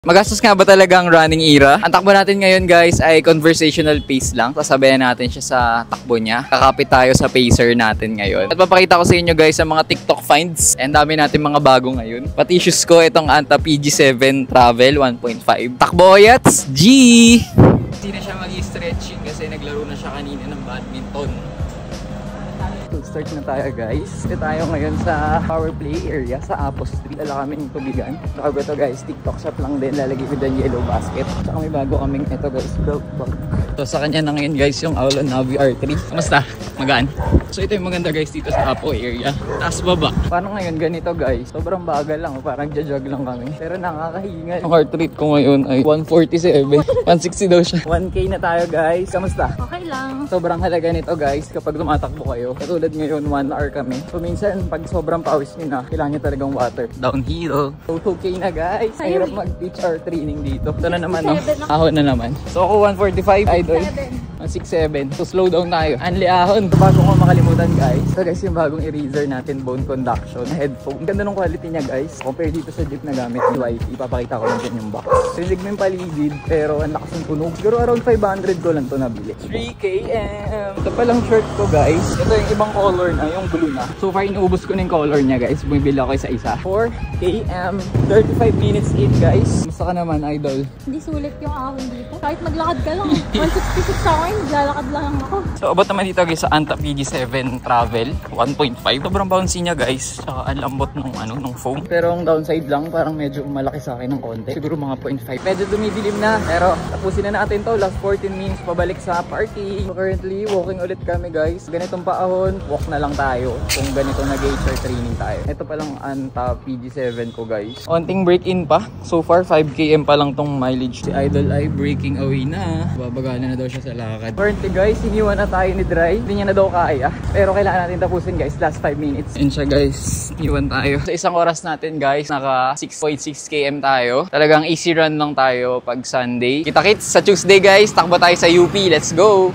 Magastos nga ba talaga ang running era? Ang takbo natin ngayon guys ay conversational pace lang. Sasabayan natin siya sa takbo niya. Kakapit tayo sa pacer natin ngayon. At papakita ko sa inyo guys ang mga TikTok finds. And dami natin mga bago ngayon. Pati shoes ko itong Anta PG7 Travel 1.5. Takbo yats! G! Hindi na siya mag-stretching kasi naglaro na siya kanina ng badminton. Start na tayo guys. Dito tayo ngayon sa power play area sa Apo Street. Dala kaming tubigan. Saka ito guys, TikTok shop lang din. Lalagay ko dyan yellow basket. Saka may bago kaming ito guys, belt bag. So sa kanya na ngayon guys yung Aulon Navi R3. Kamusta? Magaan? So ito yung maganda guys dito sa Apo area. Taas baba. Paano ngayon ganito guys? Sobrang bagal lang. Parang jajag lang kami. Pero nakakahinga. Ang heart rate ko ngayon ay 147. 160 daw siya. 1K na tayo guys. Kamusta? Okay lang. Sobrang halaga nito guys kapag tumatakbo kayo. Katulad ngayon 1 hour kami. So minsan pag sobrang pawis nyo na, kailangan nyo talagang water. Downhill. So 2K na guys. Mahirap mag-teach our training dito. Ito na naman no. Ahon na naman. So ako 145 idol. 167. So slow down tayo. Anli ahon. Bago ko makalimutan guys. So guys yung bagong eraser natin, bone conduction headphone. Ganda ng quality niya guys. Compare dito sa jeep na gamit ni YT. Ipapakita ko lang dyan yung box. Sinig mo yung paligid pero ang lakas ng tunog. Siguro around 500 ko lang to nabili. 3km. Ito palang shirt ko guys. Ito yung ibang color na, yung blue na. So far inuubos ko na yung color niya guys. Bumibili ako isa-isa. 4km. 35 minutes in guys. Musta ka naman idol? Hindi sulit yung ahon dito. Kahit maglakad ka lang. 166 ako yun. Lalakad lang ako. So abot naman dito guys sa Anta PG7 Travel 1.5. Sobrang bouncy niya guys. Saka ang lambot nung foam. Pero ang downside lang parang medyo malaki sa akin ng konti. Siguro mga 0.5. Medyo dumidilim na. Pero tapusin na natin to. Last 14 minutes pabalik sa parking. So currently walking ulit kami guys. Ganitong paahon. Walk na lang tayo. Kung ganito nag-HR training tayo. Ito palang Anta PG7 ko guys. Konting break-in pa. So far 5km pa lang tong mileage. Si Idol ay breaking away na. Babagana na daw siya sa lakad. Currently guys, iniwan na tayo ni Dry. Hindi niya na daw kaya. Pero kailangan natin tapusin guys. Last 5 minutes. Yun siya guys. Iniwan tayo. Sa isang oras natin guys, naka 6.6km tayo. Talagang easy run lang tayo pag Sunday. Kita-kits sa Tuesday guys. Takbo tayo sa UP. Let's go!